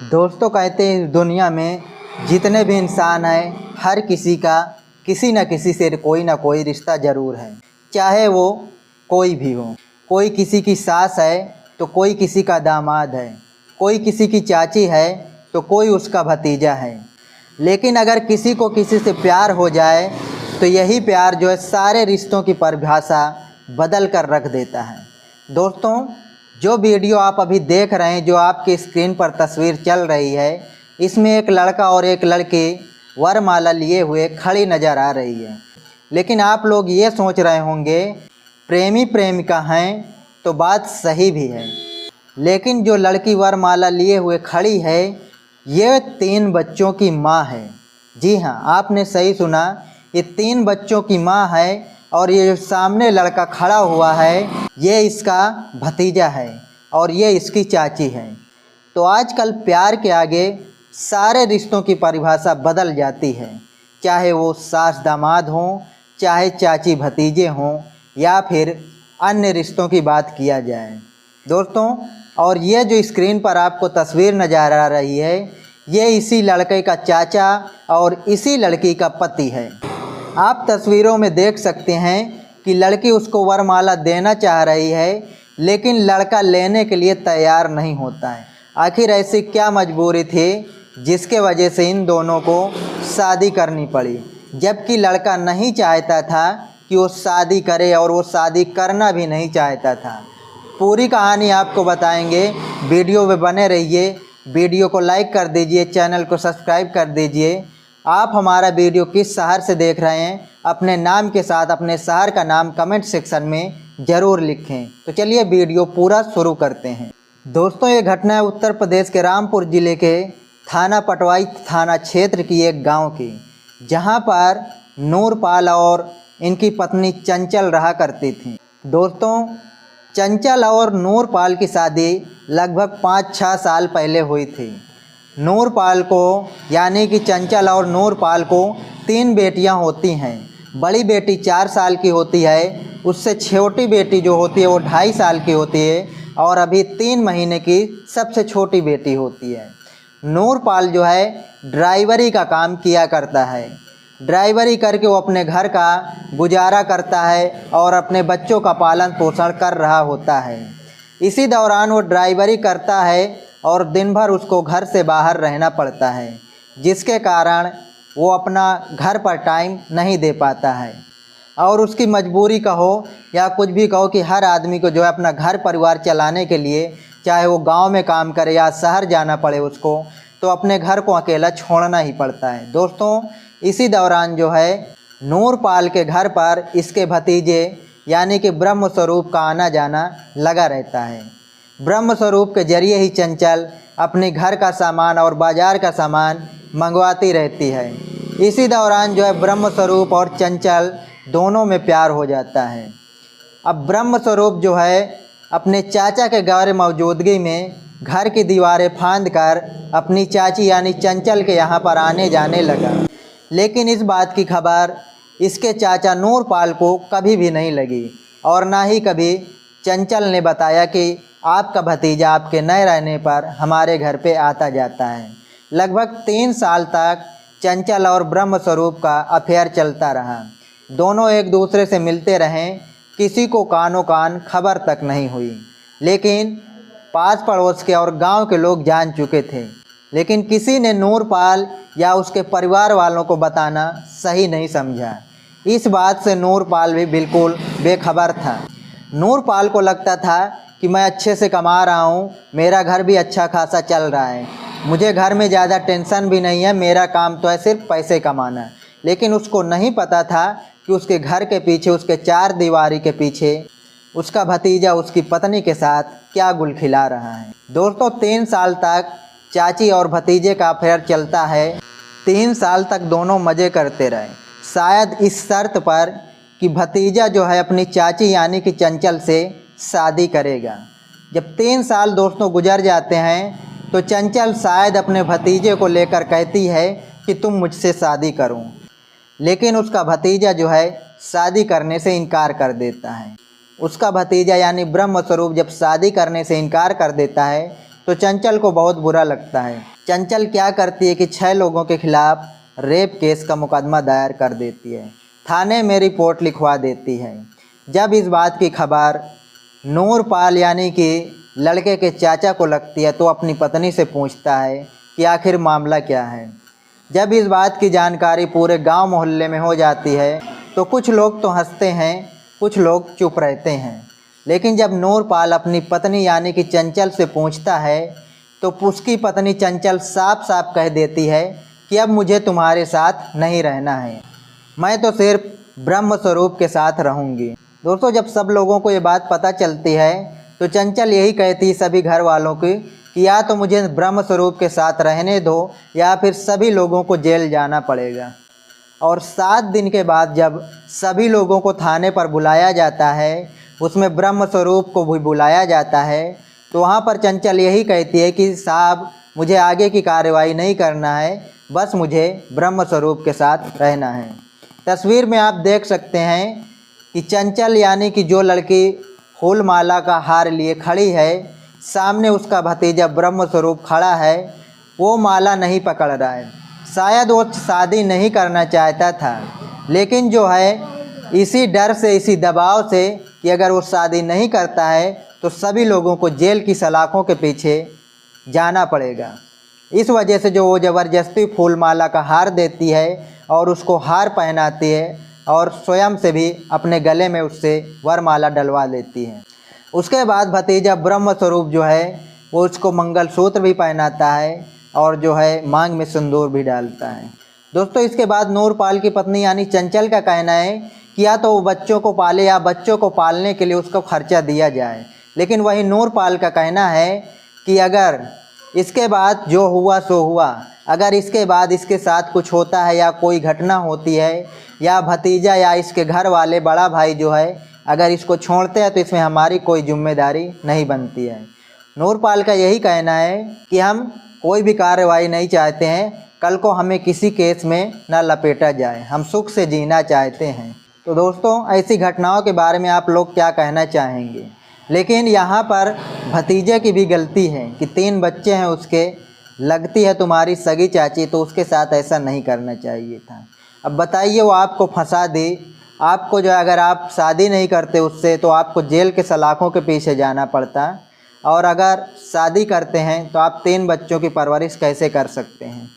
दोस्तों, कहते हैं इस दुनिया में जितने भी इंसान हैं हर किसी का किसी न किसी से कोई ना कोई रिश्ता ज़रूर है। चाहे वो कोई भी हो, कोई किसी की सास है तो कोई किसी का दामाद है, कोई किसी की चाची है तो कोई उसका भतीजा है। लेकिन अगर किसी को किसी से प्यार हो जाए तो यही प्यार जो है सारे रिश्तों की परिभाषा बदल कर रख देता है। दोस्तों, जो वीडियो आप अभी देख रहे हैं, जो आपकी स्क्रीन पर तस्वीर चल रही है, इसमें एक लड़का और एक लड़की वरमाला लिए हुए खड़ी नज़र आ रही है। लेकिन आप लोग ये सोच रहे होंगे प्रेमी प्रेमिका हैं तो बात सही भी है, लेकिन जो लड़की वरमाला लिए हुए खड़ी है ये 3 बच्चों की माँ है। जी हाँ, आपने सही सुना, ये 3 बच्चों की माँ है। और ये जो सामने लड़का खड़ा हुआ है ये इसका भतीजा है और ये इसकी चाची है। तो आजकल प्यार के आगे सारे रिश्तों की परिभाषा बदल जाती है, चाहे वो सास दामाद हों, चाहे चाची भतीजे हों, या फिर अन्य रिश्तों की बात किया जाए। दोस्तों, और ये जो स्क्रीन पर आपको तस्वीर नज़र आ रही है ये इसी लड़के का चाचा और इसी लड़की का पति है। आप तस्वीरों में देख सकते हैं कि लड़की उसको वरमाला देना चाह रही है, लेकिन लड़का लेने के लिए तैयार नहीं होता है। आखिर ऐसी क्या मजबूरी थी जिसके वजह से इन दोनों को शादी करनी पड़ी, जबकि लड़का नहीं चाहता था कि वो शादी करे और वो शादी करना भी नहीं चाहता था। पूरी कहानी आपको बताएंगे, वीडियो में बने रहिए। वीडियो को लाइक कर दीजिए, चैनल को सब्सक्राइब कर दीजिए। आप हमारा वीडियो किस शहर से देख रहे हैं, अपने नाम के साथ अपने शहर का नाम कमेंट सेक्शन में ज़रूर लिखें। तो चलिए वीडियो पूरा शुरू करते हैं। दोस्तों, ये घटना है उत्तर प्रदेश के रामपुर ज़िले के थाना पटवाई थाना क्षेत्र की एक गांव की, जहां पर नूरपाल और इनकी पत्नी चंचल रहा करती थी। दोस्तों, चंचल और नूरपाल की शादी लगभग 5-6 साल पहले हुई थी। नूरपाल को यानी कि चंचल और नूरपाल को 3 बेटियां होती हैं। बड़ी बेटी 4 साल की होती है, उससे छोटी बेटी जो होती है वो 2.5 साल की होती है, और अभी 3 महीने की सबसे छोटी बेटी होती है। नूरपाल जो है ड्राइवरी का काम किया करता है। ड्राइवरी करके वो अपने घर का गुजारा करता है और अपने बच्चों का पालन पोषण कर रहा होता है। इसी दौरान वो ड्राइवरी करता है और दिन भर उसको घर से बाहर रहना पड़ता है, जिसके कारण वो अपना घर पर टाइम नहीं दे पाता है। और उसकी मजबूरी कहो या कुछ भी कहो कि हर आदमी को जो है अपना घर परिवार चलाने के लिए, चाहे वो गांव में काम करे या शहर जाना पड़े उसको, तो अपने घर को अकेला छोड़ना ही पड़ता है। दोस्तों, इसी दौरान जो है नूरपाल के घर पर इसके भतीजे यानी कि ब्रह्म स्वरूप का आना जाना लगा रहता है। ब्रह्म स्वरूप के जरिए ही चंचल अपने घर का सामान और बाज़ार का सामान मंगवाती रहती है। इसी दौरान जो है ब्रह्म स्वरूप और चंचल दोनों में प्यार हो जाता है। अब ब्रह्म स्वरूप जो है अपने चाचा के गैर मौजूदगी में घर की दीवारें फांद कर अपनी चाची यानी चंचल के यहाँ पर आने जाने लगा, लेकिन इस बात की खबर इसके चाचा नूरपाल को कभी भी नहीं लगी, और ना ही कभी चंचल ने बताया कि आपका भतीजा आपके न रहने पर हमारे घर पे आता जाता है। लगभग 3 साल तक चंचल और ब्रह्म स्वरूप का अफेयर चलता रहा। दोनों एक दूसरे से मिलते रहें, किसी को कानों कान खबर तक नहीं हुई, लेकिन पास पड़ोस के और गांव के लोग जान चुके थे। लेकिन किसी ने नूरपाल या उसके परिवार वालों को बताना सही नहीं समझा। इस बात से नूरपाल भी बिल्कुल बेखबर था। नूरपाल को लगता था कि मैं अच्छे से कमा रहा हूँ, मेरा घर भी अच्छा खासा चल रहा है, मुझे घर में ज़्यादा टेंशन भी नहीं है, मेरा काम तो है सिर्फ पैसे कमाना। लेकिन उसको नहीं पता था कि उसके घर के पीछे, उसके 4 दीवारी के पीछे उसका भतीजा उसकी पत्नी के साथ क्या गुल खिला रहा है। दोस्तों, 3 साल तक चाची और भतीजे का अफेयर चलता है। 3 साल तक दोनों मज़े करते रहे, शायद इस शर्त पर कि भतीजा जो है अपनी चाची यानी कि चंचल से शादी करेगा। जब 3 साल दोस्तों गुजर जाते हैं तो चंचल शायद अपने भतीजे को लेकर कहती है कि तुम मुझसे शादी करो, लेकिन उसका भतीजा जो है शादी करने से इनकार कर देता है। उसका भतीजा यानी ब्रह्म स्वरूप जब शादी करने से इनकार कर देता है तो चंचल को बहुत बुरा लगता है। चंचल क्या करती है कि 6 लोगों के खिलाफ रेप केस का मुकदमा दायर कर देती है, थाने में रिपोर्ट लिखवा देती है। जब इस बात की खबर नूरपाल यानी कि लड़के के चाचा को लगती है तो अपनी पत्नी से पूछता है कि आखिर मामला क्या है। जब इस बात की जानकारी पूरे गांव मोहल्ले में हो जाती है तो कुछ लोग तो हंसते हैं, कुछ लोग चुप रहते हैं। लेकिन जब नूरपाल अपनी पत्नी यानी कि चंचल से पूछता है तो उसकी पत्नी चंचल साफ साफ कह देती है कि अब मुझे तुम्हारे साथ नहीं रहना है, मैं तो सिर्फ ब्रह्म स्वरूप के साथ रहूँगी। दोस्तों, जब सब लोगों को ये बात पता चलती है तो चंचल यही कहती है सभी घर वालों की कि या तो मुझे ब्रह्म स्वरूप के साथ रहने दो या फिर सभी लोगों को जेल जाना पड़ेगा। और 7 दिन के बाद जब सभी लोगों को थाने पर बुलाया जाता है, उसमें ब्रह्म स्वरूप को भी बुलाया जाता है, तो वहाँ पर चंचल यही कहती है कि साहब मुझे आगे की कार्रवाई नहीं करना है, बस मुझे ब्रह्म स्वरूप के साथ रहना है। तस्वीर में आप देख सकते हैं कि चंचल यानी कि जो लड़की फूल माला का हार लिए खड़ी है, सामने उसका भतीजा ब्रह्म स्वरूप खड़ा है, वो माला नहीं पकड़ रहा है। शायद वो शादी नहीं करना चाहता था, लेकिन जो है इसी डर से, इसी दबाव से कि अगर वो शादी नहीं करता है तो सभी लोगों को जेल की सलाखों के पीछे जाना पड़ेगा। इस वजह से जो वो ज़बरदस्ती फूल माला का हार देती है और उसको हार पहनाती है और स्वयं से भी अपने गले में उससे वरमाला डलवा लेती है। उसके बाद भतीजा ब्रह्म स्वरूप जो है वो उसको मंगलसूत्र भी पहनाता है और जो है मांग में सिंदूर भी डालता है। दोस्तों, इसके बाद नूरपाल की पत्नी यानी चंचल का कहना है कि या तो वो बच्चों को पाले या बच्चों को पालने के लिए उसको खर्चा दिया जाए। लेकिन वही नूरपाल का कहना है कि अगर इसके बाद जो हुआ सो हुआ, अगर इसके बाद इसके साथ कुछ होता है या कोई घटना होती है या भतीजा या इसके घर वाले बड़ा भाई जो है अगर इसको छोड़ते हैं तो इसमें हमारी कोई जिम्मेदारी नहीं बनती है। नूरपाल का यही कहना है कि हम कोई भी कार्रवाई नहीं चाहते हैं, कल को हमें किसी केस में न लपेटा जाए, हम सुख से जीना चाहते हैं। तो दोस्तों, ऐसी घटनाओं के बारे में आप लोग क्या कहना चाहेंगे? लेकिन यहाँ पर भतीजे की भी गलती है कि 3 बच्चे हैं उसके, लगती है तुम्हारी सगी चाची, तो उसके साथ ऐसा नहीं करना चाहिए था। अब बताइए, वो आपको फंसा दी, आपको जो अगर आप शादी नहीं करते उससे तो आपको जेल के सलाखों के पीछे जाना पड़ता, और अगर शादी करते हैं तो आप 3 बच्चों की परवरिश कैसे कर सकते हैं?